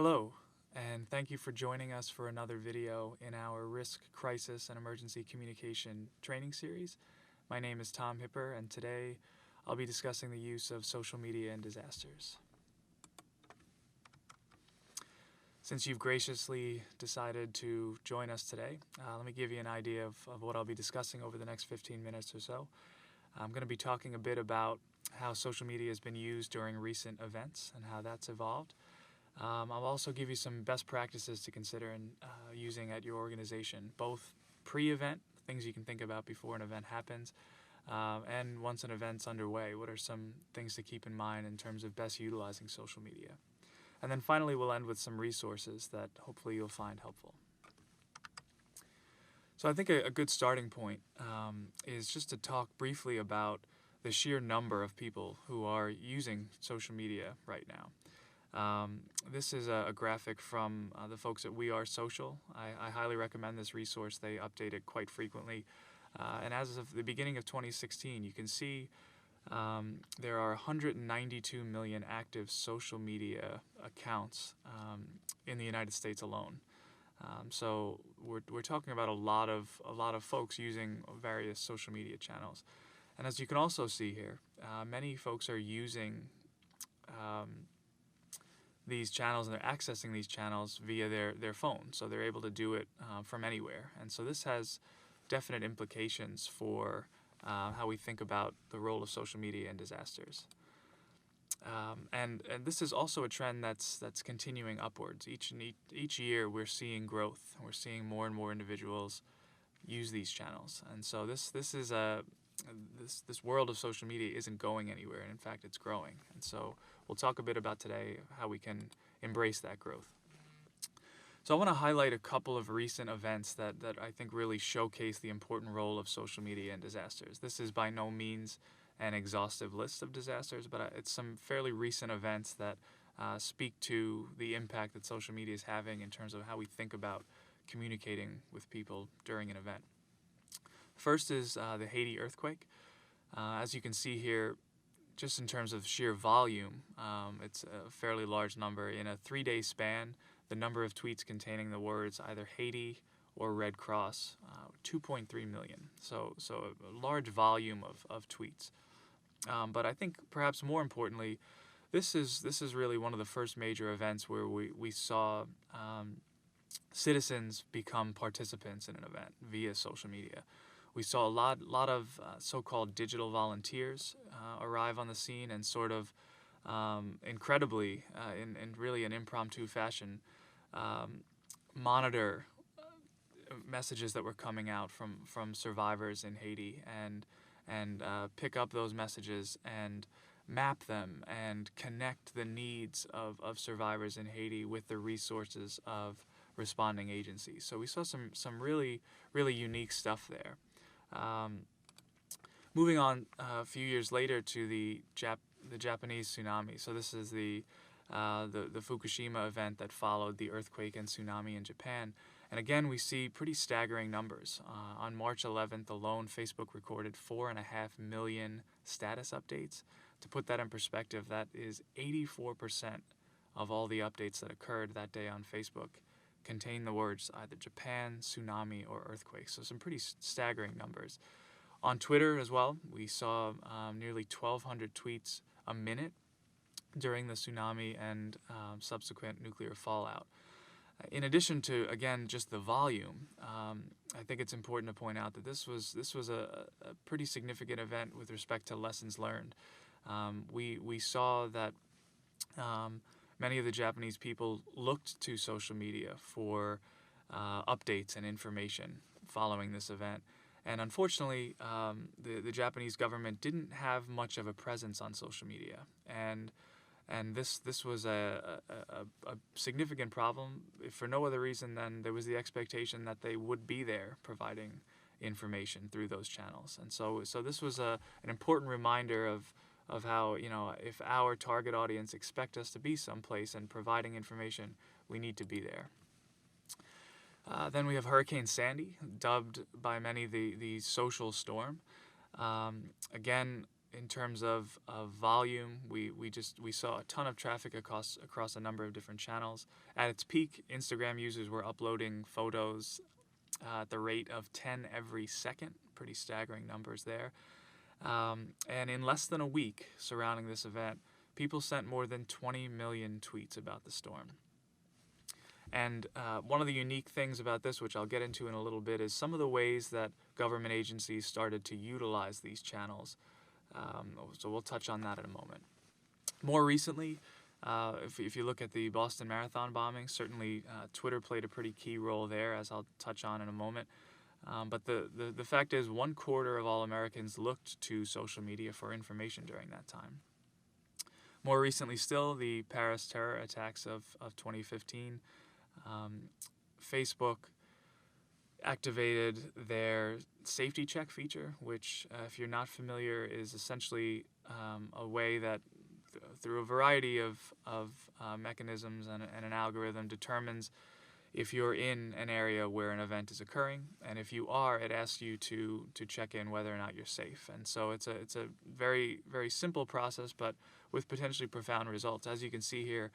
Hello, and thank you for joining us for another video in our Risk, Crisis, and Emergency Communication training series. My name is Tom Hipper, and today I'll be discussing the use of social media in disasters. Since you've graciously decided to join us today, let me give you an idea of what I'll be discussing over the next 15 minutes or so. I'm going to be talking a bit about how social media has been used during recent events and how that's evolved. I'll also give you some best practices to consider in using at your organization, both pre-event, things you can think about before an event happens, and once an event's underway, what are some things to keep in mind in terms of best utilizing social media. And then finally, we'll end with some resources that hopefully you'll find helpful. So I think a good starting point is just to talk briefly about the sheer number of people who are using social media right now. This is a graphic from the folks at We Are Social. I highly recommend this resource. They update it quite frequently. And as of the beginning of 2016, you can see there are 192 million active social media accounts in the United States alone. So we're talking about a lot of folks using various social media channels. And as you can also see here, many folks are using these channels, and they're accessing these channels via their phone, so they're able to do it from anywhere. And so this has definite implications for how we think about the role of social media in disasters. And this is also a trend that's continuing upwards. Each year we're seeing growth. We're seeing more and more individuals use these channels, and so this world of social media isn't going anywhere, and in fact it's growing. And so we'll talk a bit about today how we can embrace that growth. So I want to highlight a couple of recent events that I think really showcase the important role of social media in disasters. This is by no means an exhaustive list of disasters, but it's some fairly recent events that speak to the impact that social media is having in terms of how we think about communicating with people during an event. First is the Haiti earthquake. As you can see here, just in terms of sheer volume, it's a fairly large number. In a 3-day span, the number of tweets containing the words either Haiti or Red Cross, 2.3 million. So a large volume of tweets. But I think perhaps more importantly, this is really one of the first major events where we saw citizens become participants in an event via social media. We saw a lot of so-called digital volunteers arrive on the scene and sort of incredibly, in really an impromptu fashion, monitor messages that were coming out from survivors in Haiti and pick up those messages and map them and connect the needs of survivors in Haiti with the resources of responding agencies. So we saw some really unique stuff there. Moving on a few years later to the Japanese tsunami. So this is the Fukushima event that followed the earthquake and tsunami in Japan. And again, we see pretty staggering numbers. On March 11th alone, Facebook recorded 4.5 million status updates. To put that in perspective, that is 84% of all the updates that occurred that day on Facebook contain the words either Japan, tsunami, or earthquake. So some pretty staggering numbers. On Twitter as well, we saw nearly 1,200 tweets a minute during the tsunami and subsequent nuclear fallout. In addition to, again, just the volume, I think it's important to point out that this was a pretty significant event with respect to lessons learned. We saw that many of the Japanese people looked to social media for updates and information following this event. And unfortunately, the Japanese government didn't have much of a presence on social media. And this was a significant problem, if for no other reason than there was the expectation that they would be there providing information through those channels. And so this was an important reminder of how, if our target audience expect us to be someplace and providing information, we need to be there. Then we have Hurricane Sandy, dubbed by many the social storm. Again, in terms of volume, we saw a ton of traffic across a number of different channels. At its peak, Instagram users were uploading photos at the rate of 10 every second. Pretty staggering numbers there. And in less than a week surrounding this event, people sent more than 20 million tweets about the storm. And one of the unique things about this, which I'll get into in a little bit, is some of the ways that government agencies started to utilize these channels. So we'll touch on that in a moment. More recently, if you look at the Boston Marathon bombing, certainly Twitter played a pretty key role there, as I'll touch on in a moment. But the fact is, 1/4 of all Americans looked to social media for information during that time. More recently still, the Paris terror attacks of 2015, Facebook activated their safety check feature, which, if you're not familiar, is essentially a way that through a variety of mechanisms and an algorithm determines if you're in an area where an event is occurring, and if you are, it asks you to check in whether or not you're safe. And so it's a very, very simple process, but with potentially profound results. As you can see here,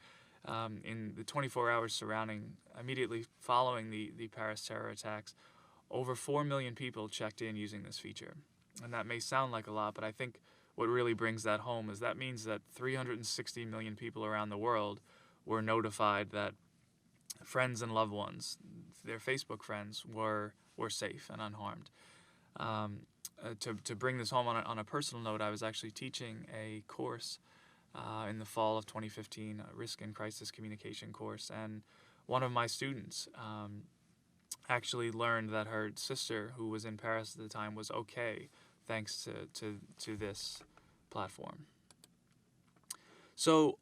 in the 24 hours surrounding, immediately following the Paris terror attacks, over 4 million people checked in using this feature. And that may sound like a lot, but I think what really brings that home is that means that 360 million people around the world were notified that friends and loved ones, their Facebook friends, were safe and unharmed. To bring this home on a personal note, I was actually teaching a course in the fall of 2015, a risk and crisis communication course, and one of my students actually learned that her sister, who was in Paris at the time, was okay thanks to this platform. So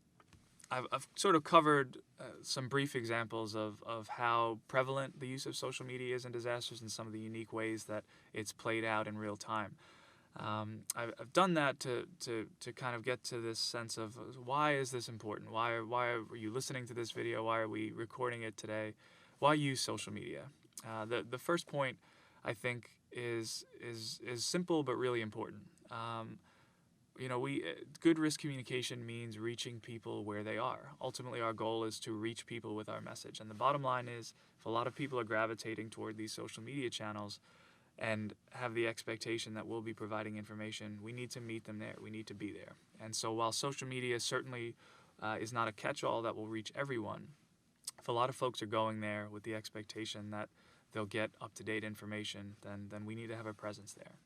I've sort of covered some brief examples of how prevalent the use of social media is in disasters and some of the unique ways that it's played out in real time. I've done that to kind of get to this sense of why is this important? Why are you listening to this video? Why are we recording it today? Why use social media? The first point, I think, is simple but really important. Good risk communication means reaching people where they are. Ultimately, our goal is to reach people with our message. And the bottom line is, if a lot of people are gravitating toward these social media channels and have the expectation that we'll be providing information, we need to meet them there. We need to be there. And so while social media certainly is not a catch-all that will reach everyone, if a lot of folks are going there with the expectation that they'll get up-to-date information, then we need to have a presence there.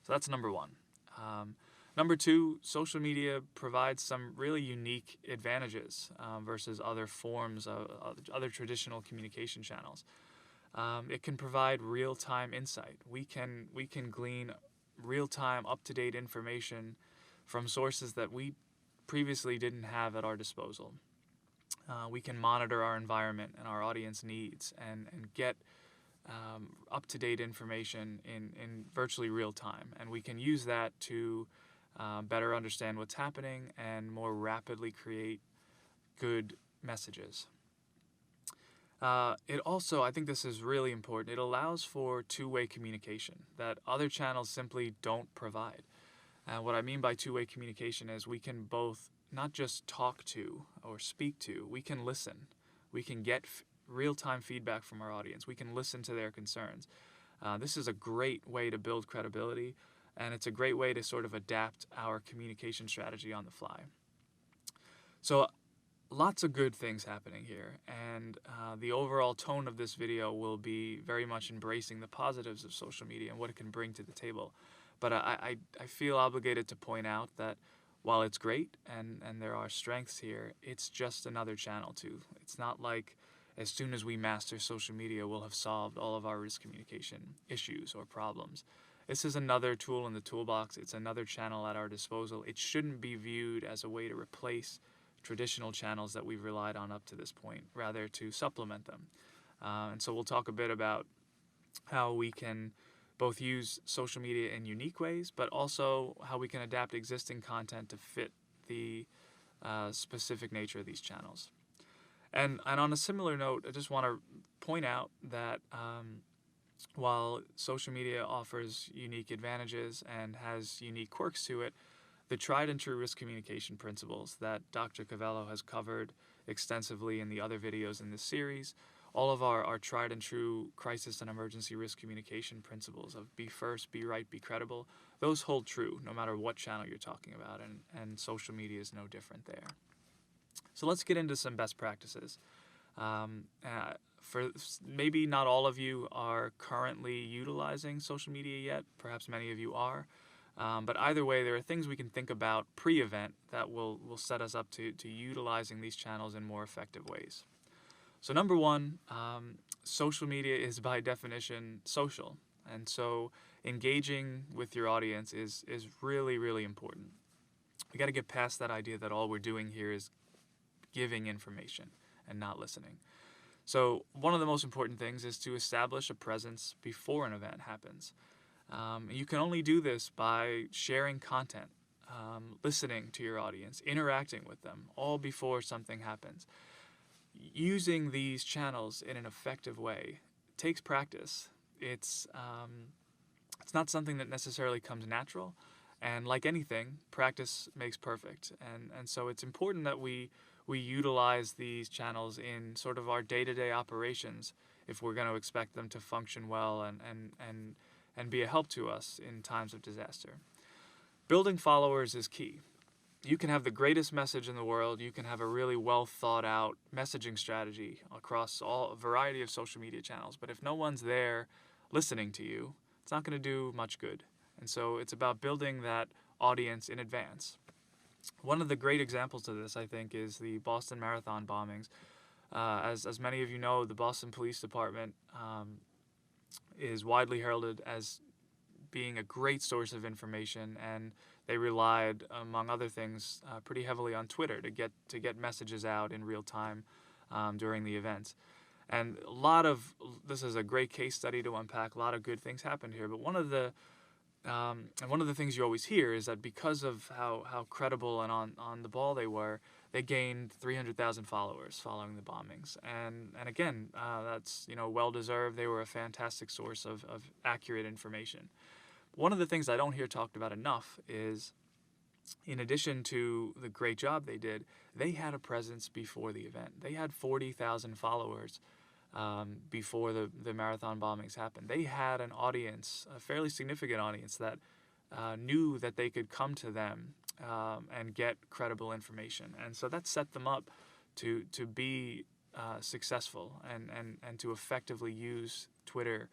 So that's number one. Number two, social media provides some really unique advantages versus other forms of other traditional communication channels. It can provide real-time insight. We can glean real-time, up-to-date information from sources that we previously didn't have at our disposal. We can monitor our environment and our audience needs and get up-to-date information in virtually real time. And we can use that to better understand what's happening and more rapidly create good messages. It also, I think this is really important, it allows for two-way communication that other channels simply don't provide. What I mean by two-way communication is we can both not just talk to or speak to, we can listen. We can get real-time feedback from our audience. We can listen to their concerns. This is a great way to build credibility, and it's a great way to sort of adapt our communication strategy on the fly. So lots of good things happening here, and the overall tone of this video will be very much embracing the positives of social media and what it can bring to the table. But I feel obligated to point out that while it's great and there are strengths here, it's just another channel too. It's not like as soon as we master social media, we'll have solved all of our risk communication issues or problems. This is another tool in the toolbox. It's another channel at our disposal. It shouldn't be viewed as a way to replace traditional channels that we've relied on up to this point, rather to supplement them. And so we'll talk a bit about how we can both use social media in unique ways, but also how we can adapt existing content to fit the specific nature of these channels. And on a similar note, I just want to point out that while social media offers unique advantages and has unique quirks to it, the tried and true risk communication principles that Dr. Cavello has covered extensively in the other videos in this series, all of our tried and true crisis and emergency risk communication principles of be first, be right, be credible, those hold true no matter what channel you're talking about, and social media is no different there. So let's get into some best practices. For maybe not all of you are currently utilizing social media yet, perhaps many of you are, but either way, there are things we can think about pre-event that will set us up to utilizing these channels in more effective ways. So number one, social media is by definition social, and so engaging with your audience is really, really important. We got to get past that idea that all we're doing here is giving information and not listening. So one of the most important things is to establish a presence before an event happens. You can only do this by sharing content, listening to your audience, interacting with them, all before something happens. Using these channels in an effective way takes practice. It's not something that necessarily comes natural, and like anything, practice makes perfect. And so it's important that we utilize these channels in sort of our day-to-day operations if we're going to expect them to function well and be a help to us in times of disaster. Building followers is key. You can have the greatest message in the world, you can have a really well thought out messaging strategy across a variety of social media channels, but if no one's there listening to you, it's not going to do much good. And so it's about building that audience in advance. One of the great examples of this, I think, is the Boston Marathon bombings. As many of you know, the Boston Police Department is widely heralded as being a great source of information, and they relied, among other things, pretty heavily on Twitter to get messages out in real time during the events. And this is a great case study to unpack. A lot of good things happened here, but one of the things you always hear is that because of how credible and on the ball they were, they gained 300,000 followers following the bombings. And again, that's well deserved. They were a fantastic source of accurate information. One of the things I don't hear talked about enough is, in addition to the great job they did, they had a presence before the event. They had 40,000 followers before the marathon bombings happened. They had an audience, a fairly significant audience, that knew that they could come to them and get credible information. And so that set them up to be successful and to effectively use Twitter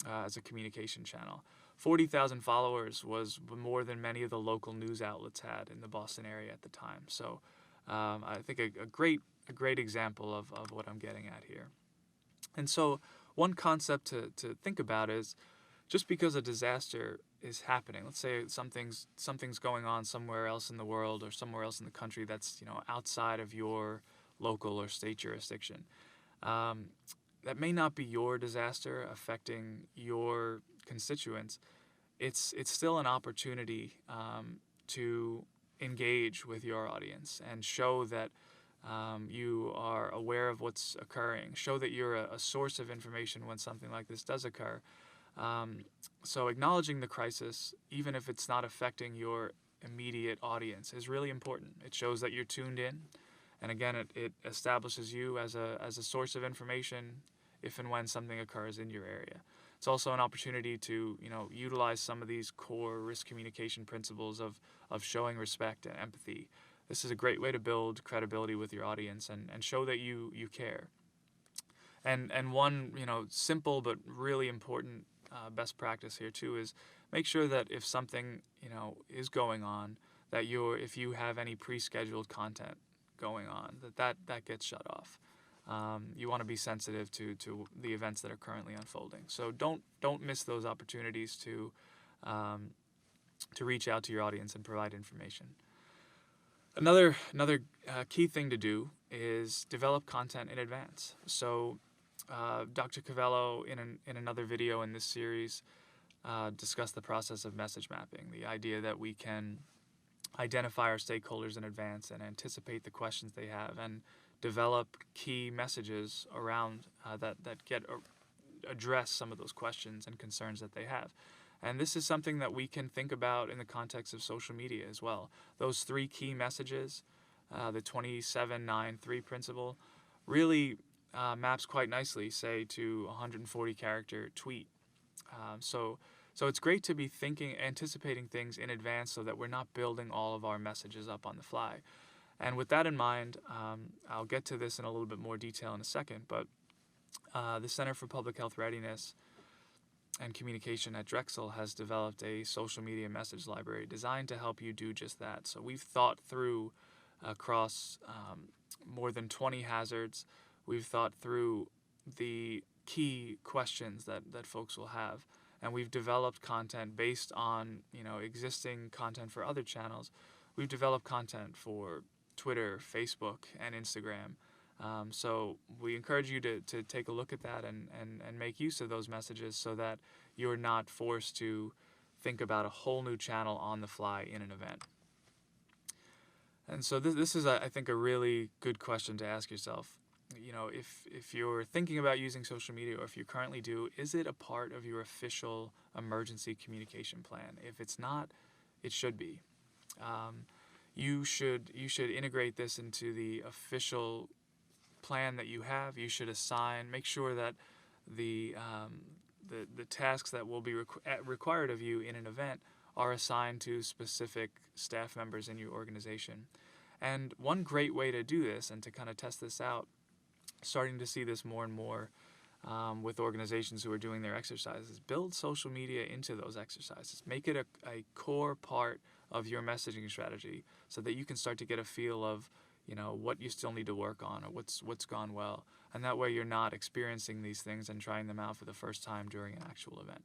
as a communication channel. 40,000 followers was more than many of the local news outlets had in the Boston area at the time. So I think a great example of what I'm getting at here. And so one concept to think about is, just because a disaster is happening, let's say something's going on somewhere else in the world or somewhere else in the country that's outside of your local or state jurisdiction, that may not be your disaster affecting your constituents. It's still an opportunity to engage with your audience and show that you are aware of what's occurring. Show that you're a source of information when something like this does occur. So acknowledging the crisis, even if it's not affecting your immediate audience, is really important. It shows that you're tuned in, and again, it establishes you as a source of information if and when something occurs in your area. It's also an opportunity to utilize some of these core risk communication principles of showing respect and empathy. This is a great way to build credibility with your audience and show that you care. And one simple but really important best practice here too is make sure that if something is going on, that if you have any pre-scheduled content going on, that gets shut off. You want to be sensitive to the events that are currently unfolding. So don't miss those opportunities to reach out to your audience and provide information. Another key thing to do is develop content in advance. So Dr. Cavello, in another video in this series, discussed the process of message mapping, the idea that we can identify our stakeholders in advance and anticipate the questions they have and develop key messages around that address some of those questions and concerns that they have. And this is something that we can think about in the context of social media as well. Those 3 key messages, the 27-9-3 principle, really maps quite nicely, say, to a 140 character tweet. So it's great to be anticipating things in advance so that we're not building all of our messages up on the fly. And with that in mind, I'll get to this in a little bit more detail in a second, but the Center for Public Health Readiness and Communication at Drexel has developed a social media message library designed to help you do just that. So we've thought through across more than 20 hazards. We've thought through the key questions that folks will have, and we've developed content based on existing content for other channels. We've developed content for Twitter, Facebook, and Instagram. So we encourage you to take a look at that and make use of those messages so that you're not forced to think about a whole new channel on the fly in an event. And so this is, I think, a really good question to ask yourself. If you're thinking about using social media, or if you currently do, is it a part of your official emergency communication plan? If it's not, it should be. You should integrate this into the official plan that you have. You should make sure that the tasks that will be required of you in an event are assigned to specific staff members in your organization. And one great way to do this and to kind of test this out, starting to see this more and more with organizations who are doing their exercises, build social media into those exercises. Make it a core part of your messaging strategy so that you can start to get a feel of what you still need to work on or what's gone well. And that way you're not experiencing these things and trying them out for the first time during an actual event.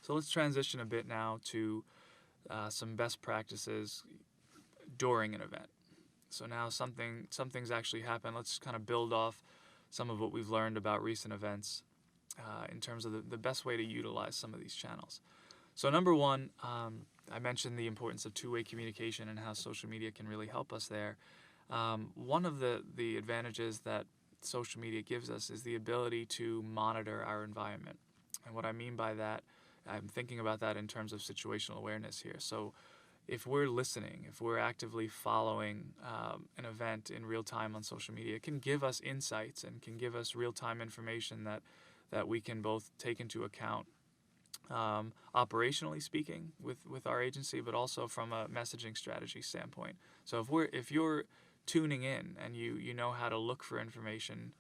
So let's transition a bit now to some best practices during an event. So now something's actually happened. Let's kind of build off some of what we've learned about recent events in terms of the best way to utilize some of these channels. So number one, I mentioned the importance of two-way communication and how social media can really help us there. One of the advantages that social media gives us is the ability to monitor our environment. And what I mean by that, I'm thinking about that in terms of situational awareness here. So if we're listening, if we're actively following an event in real time on social media, it can give us insights and can give us real-time information that we can both take into account operationally speaking with our agency, but also from a messaging strategy standpoint. So if you're tuning in and you know how to look for information,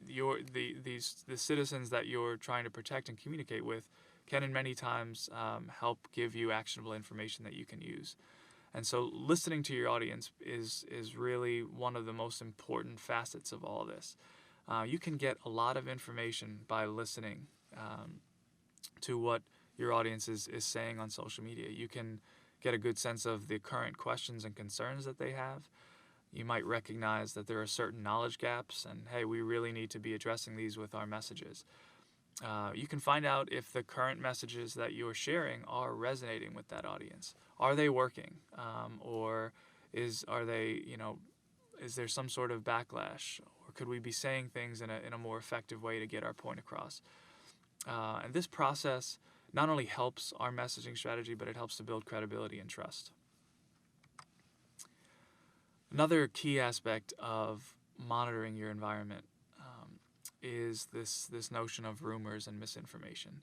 the citizens that you're trying to protect and communicate with can in many times help give you actionable information that you can use. And so listening to your audience is really one of the most important facets of all this. You can get a lot of information by listening to what your audience is saying on social media. You can get a good sense of the current questions and concerns that they have. You might recognize that there are certain knowledge gaps and, hey, we really need to be addressing these with our messages. You can find out if the current messages that you're sharing are resonating with that audience. Are they working? Or is there some sort of backlash? Or could we be saying things in a more effective way to get our point across? And this process not only helps our messaging strategy, but it helps to build credibility and trust. Another key aspect of monitoring your environment is this notion of rumors and misinformation.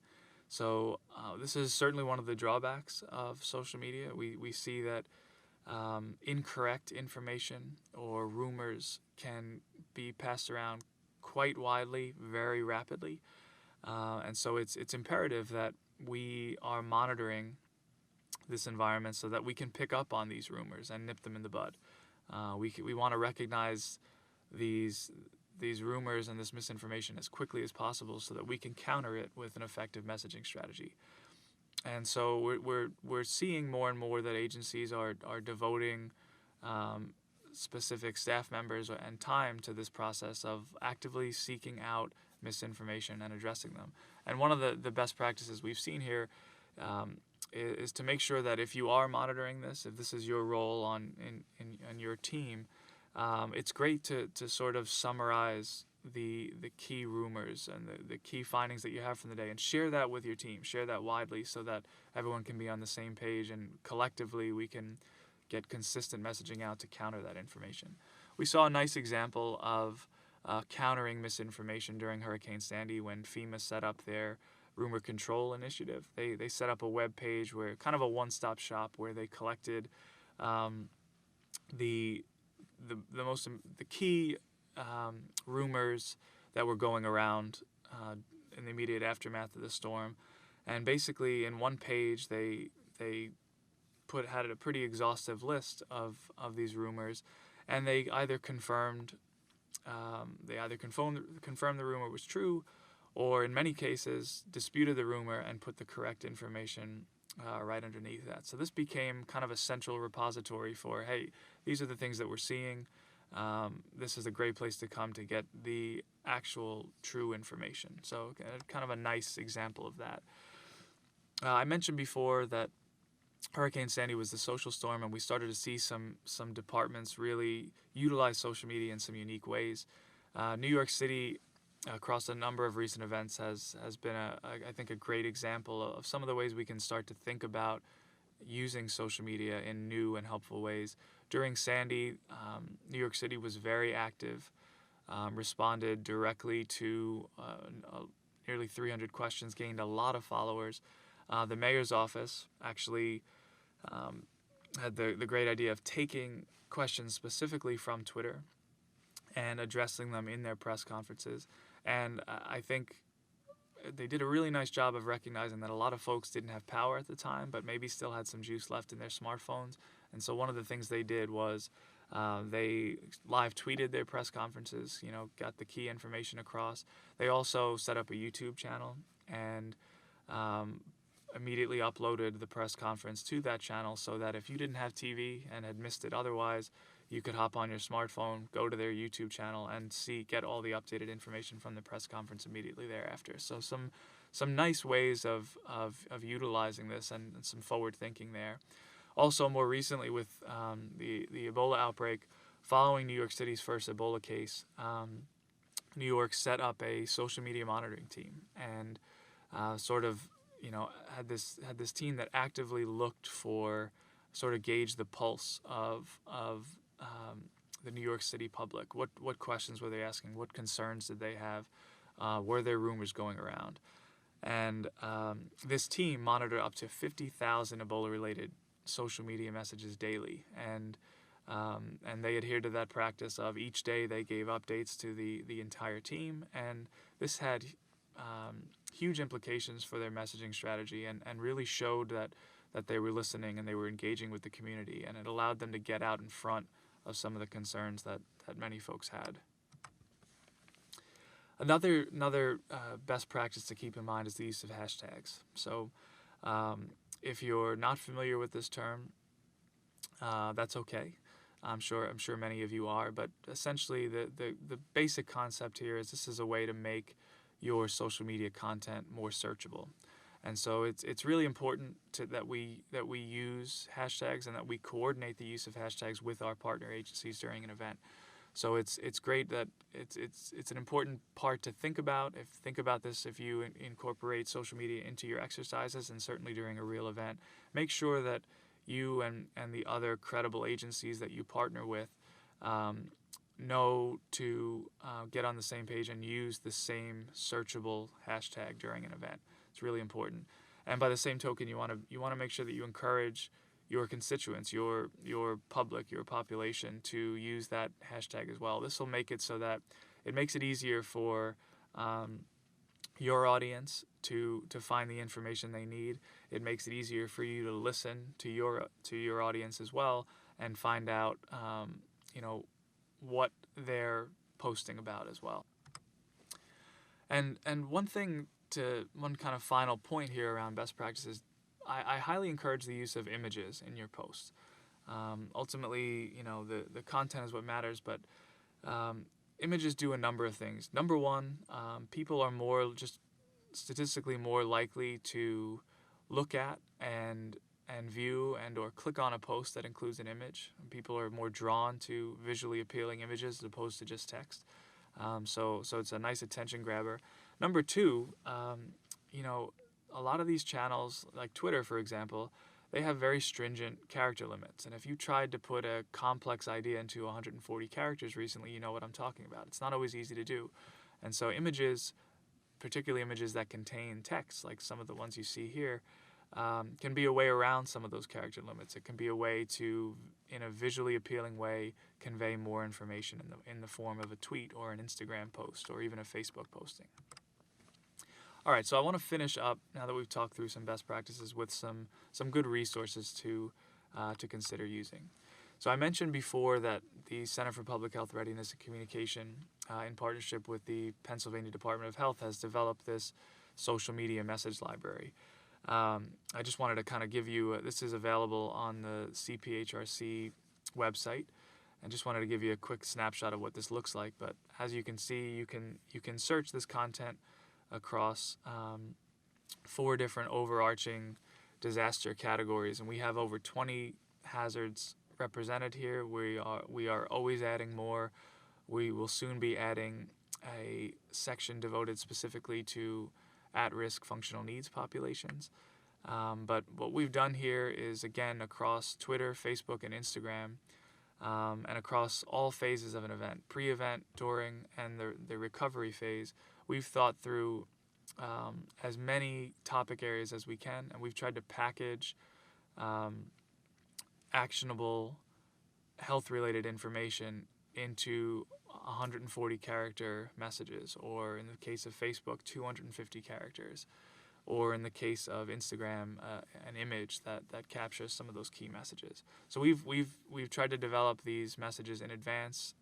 So this is certainly one of the drawbacks of social media. We see that incorrect information or rumors can be passed around quite widely, very rapidly. And so it's imperative that we are monitoring this environment so that we can pick up on these rumors and nip them in the bud. We want to recognize these rumors and this misinformation as quickly as possible so that we can counter it with an effective messaging strategy. And so we're seeing more and more that agencies are devoting specific staff members and time to this process of actively seeking out misinformation and addressing them. And one of the best practices we've seen here is to make sure that if you are monitoring this, if this is your role in your team, it's great to sort of summarize the key rumors and the key findings that you have from the day, and share that with your team. Share that widely so that everyone can be on the same page, and collectively we can get consistent messaging out to counter that information. We saw a nice example of countering misinformation during Hurricane Sandy when FEMA set up their rumor control initiative. They set up a web page where kind of a one-stop shop where they collected the key rumors that were going around in the immediate aftermath of the storm, and basically in one page they had a pretty exhaustive list of these rumors, and they either confirmed the rumor was true, or in many cases disputed the rumor and put the correct information right underneath that. So this became kind of a central repository for, hey, these are the things that we're seeing. This is a great place to come to get the actual true information. So kind of a nice example of that. I mentioned before that Hurricane Sandy was the social storm, and we started to see some departments really utilize social media in some unique ways. New York City, across a number of recent events, has been I think a great example of some of the ways we can start to think about using social media in new and helpful ways. During Sandy, New York City was very active, responded directly to nearly 300 questions, gained a lot of followers. The mayor's office actually had the great idea of taking questions specifically from Twitter and addressing them in their press conferences. And I think they did a really nice job of recognizing that a lot of folks didn't have power at the time, but maybe still had some juice left in their smartphones. And so one of the things they did was they live tweeted their press conferences, got the key information across. They also set up a YouTube channel and immediately uploaded the press conference to that channel, so that if you didn't have TV and had missed it otherwise, you could hop on your smartphone, go to their YouTube channel, and get all the updated information from the press conference immediately thereafter. So some nice ways of utilizing this, and some forward thinking there. Also, more recently with the Ebola outbreak, following New York City's first Ebola case, New York set up a social media monitoring team, and had this team that actively looked for, sort of gauge the pulse of the New York City public. What questions were they asking? What concerns did they have? Were there rumors going around? And this team monitored up to 50,000 Ebola-related social media messages daily, and they adhered to that practice of each day they gave updates to the entire team, and this had huge implications for their messaging strategy, and really showed that they were listening and they were engaging with the community, and it allowed them to get out in front of some of the concerns that many folks had. Another best practice to keep in mind is the use of hashtags. So if you're not familiar with this term, that's okay. I'm sure many of you are, but essentially the basic concept here is this is a way to make your social media content more searchable. And so it's really important that we use hashtags, and that we coordinate the use of hashtags with our partner agencies during an event. So it's great that it's an important part to think about. Think about this if you incorporate social media into your exercises, and certainly during a real event. Make sure that you and the other credible agencies that you partner with know to get on the same page and use the same searchable hashtag during an event. It's really important. And by the same token, you want to make sure that you encourage your constituents, your public, your population to use that hashtag as well. This will make it so that it makes it easier for your audience to find the information they need. It makes it easier for you to listen to your audience as well, and find out what they're posting about as well. And one kind of final point here around best practices, I highly encourage the use of images in your posts. Ultimately, the content is what matters, but images do a number of things. Number one, people are statistically more likely to look at and view and or click on a post that includes an image. People are more drawn to visually appealing images as opposed to just text. So it's a nice attention grabber. Number two, a lot of these channels, like Twitter, for example, they have very stringent character limits. And if you tried to put a complex idea into 140 characters recently, you know what I'm talking about. It's not always easy to do. And so images, particularly images that contain text, like some of the ones you see here, can be a way around some of those character limits. It can be a way to, in a visually appealing way, convey more information in the form of a tweet or an Instagram post or even a Facebook posting. All right, so I want to finish up, now that we've talked through some best practices, with some good resources to consider using. So I mentioned before that the Center for Public Health Readiness and Communication, in partnership with the Pennsylvania Department of Health, has developed this social media message library. I just wanted to kind of give you, this is available on the CPHRC website, and just wanted to give you a quick snapshot of what this looks like. But as you can see, you can search this content across 4 different overarching disaster categories, and we have over 20 hazards represented here. We are always adding more. We will soon be adding a section devoted specifically to at-risk functional needs populations. But what we've done here is, again, across Twitter, Facebook, and Instagram, and across all phases of an event, pre-event, during, and the recovery phase, we've thought through as many topic areas as we can, and we've tried to package actionable health-related information into 140 character messages, or in the case of Facebook, 250 characters, or in the case of Instagram, an image that captures some of those key messages. So we've tried to develop these messages in advance,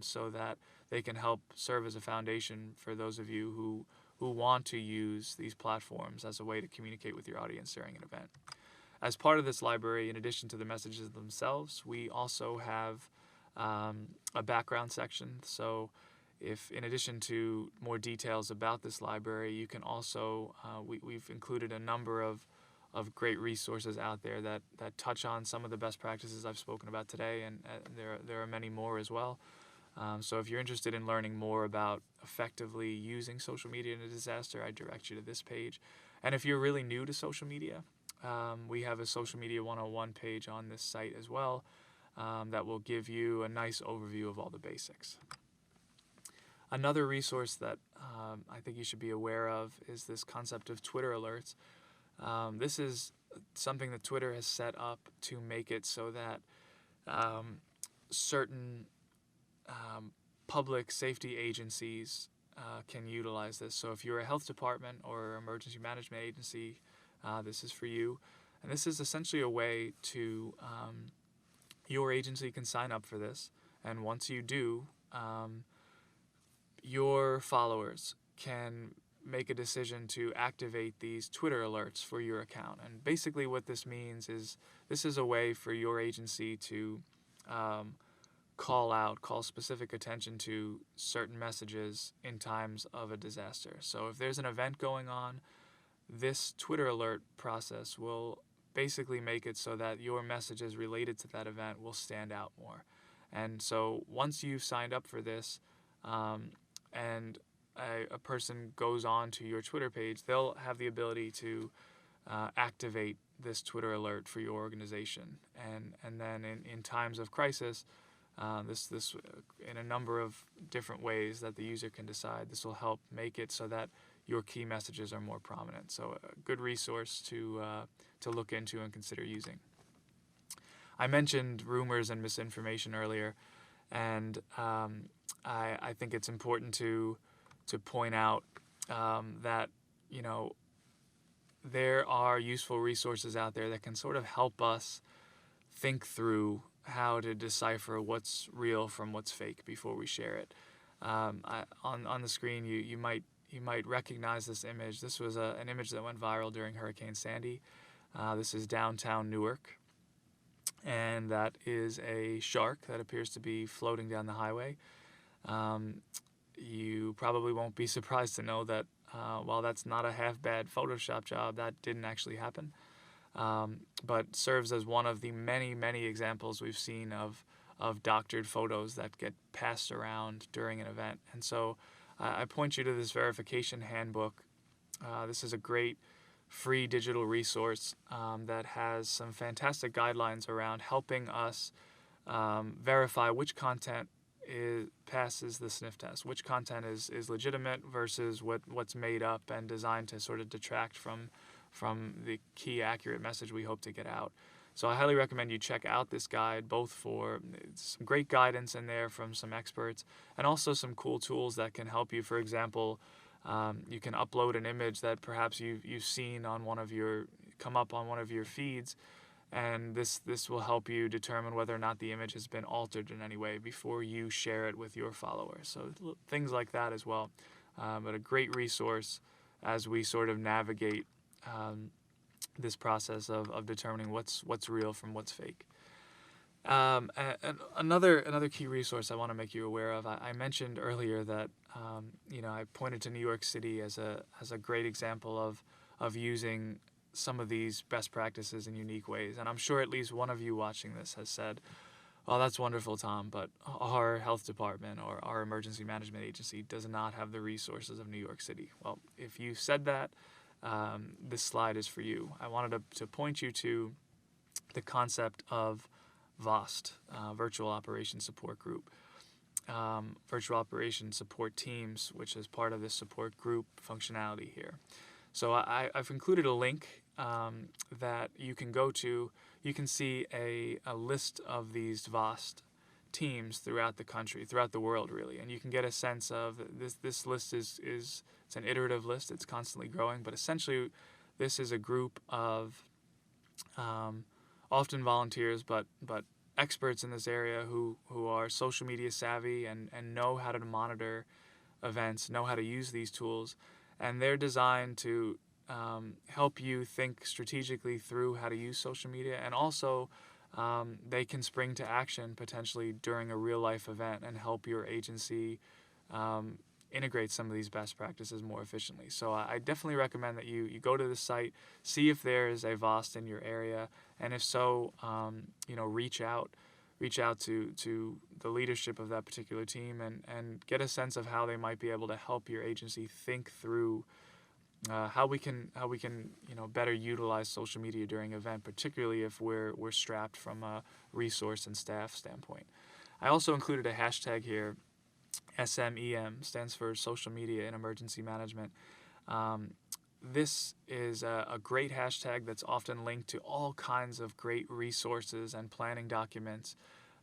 so that they can help serve as a foundation for those of you who want to use these platforms as a way to communicate with your audience during an event. As part of this library, in addition to the messages themselves, we also have a background section. So if, in addition to more details about this library, you can also, we've included a number of great resources out there that touch on some of the best practices I've spoken about today, and there are many more as well. So if you're interested in learning more about effectively using social media in a disaster, I direct you to this page. And if you're really new to social media, we have a Social Media 101 page on this site as well, that will give you a nice overview of all the basics. Another resource that I think you should be aware of is this concept of Twitter alerts. This is something that Twitter has set up to make it so that certain public safety agencies can utilize this. So if you're a health department or emergency management agency, this is for you. And this is essentially a way to, your agency can sign up for this. And once you do, your followers can make a decision to activate these Twitter alerts for your account. And basically what this means is, this is a way for your agency to call specific attention to certain messages in times of a disaster. So if there's an event going on, this Twitter alert process will basically make it so that your messages related to that event will stand out more. And so once you've signed up for this, and a person goes on to your Twitter page, they'll have the ability to activate this Twitter alert for your organization. And then in times of crisis, this in a number of different ways that the user can decide, this will help make it so that your key messages are more prominent. So a good resource to look into and consider using. I mentioned rumors and misinformation earlier, and I think it's important to point out that, you know, there are useful resources out there that can sort of help us think through how to decipher what's real from what's fake before we share it. On the screen, you might recognize this image. This was an image that went viral during Hurricane Sandy. This is downtown Newark, and that is a shark that appears to be floating down the highway. You probably won't be surprised to know that while that's not a half-bad Photoshop job, that didn't actually happen, but serves as one of the many, many examples we've seen of of doctored photos that get passed around during an event. And so I point you to this verification handbook. This is a great free digital resource that has some fantastic guidelines around helping us verify which content passes the sniff test, which content is legitimate versus what's made up and designed to sort of detract from the key accurate message we hope to get out. So I highly recommend you check out this guide, both for some great guidance in there from some experts and also some cool tools that can help you. For example, you can upload an image that perhaps you've seen on come up on one of your feeds, and this will help you determine whether or not the image has been altered in any way before you share it with your followers. So things like that as well. But a great resource as we sort of navigate this process of determining what's real from what's fake. And another key resource I want to make you aware of. I mentioned earlier that I pointed to New York City as a great example of using some of these best practices in unique ways. And I'm sure at least one of you watching this has said, "Oh, that's wonderful, Tom, but our health department or our emergency management agency does not have the resources of New York City." Well, if you said that, this slide is for you. I wanted to point you to the concept of VOST, Virtual Operations Support Group, Virtual Operations Support Teams, which is part of this support group functionality here. So I've included a link that you can go to. You can see a list of these VOST teams throughout the country, throughout the world, really, and you can get a sense of this list is it's an iterative list. It's constantly growing, but essentially this is a group of often volunteers, but experts in this area who are social media savvy and know how to monitor events, know how to use these tools, and they're designed to help you think strategically through how to use social media, and also they can spring to action potentially during a real-life event and help your agency integrate some of these best practices more efficiently. So I definitely recommend that you go to the site, see if there is a VOST in your area, and if so, reach out to the leadership of that particular team and get a sense of how they might be able to help your agency think through how we can better utilize social media during an event, particularly if we're strapped from a resource and staff standpoint. I also included a hashtag here. SMEM stands for Social Media in Emergency Management. This is a great hashtag that's often linked to all kinds of great resources and planning documents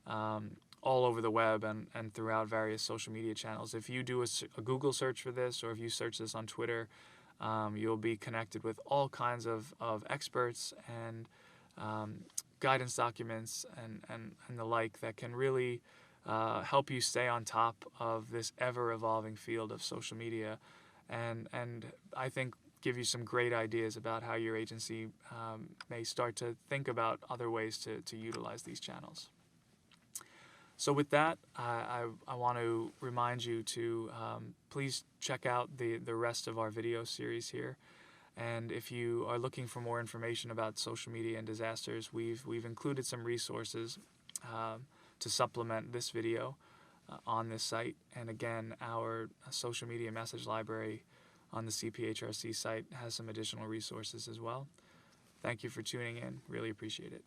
all over the web and throughout various social media channels. If you do a Google search for this, or if you search this on Twitter, you'll be connected with all kinds of experts and guidance documents and the like that can really help you stay on top of this ever-evolving field of social media, and I think give you some great ideas about how your agency may start to think about other ways to utilize these channels. So with that, I want to remind you to please check out the rest of our video series here. And if you are looking for more information about social media and disasters, we've included some resources to supplement this video on this site. And again, our social media message library on the CPHRC site has some additional resources as well. Thank you for tuning in. Really appreciate it.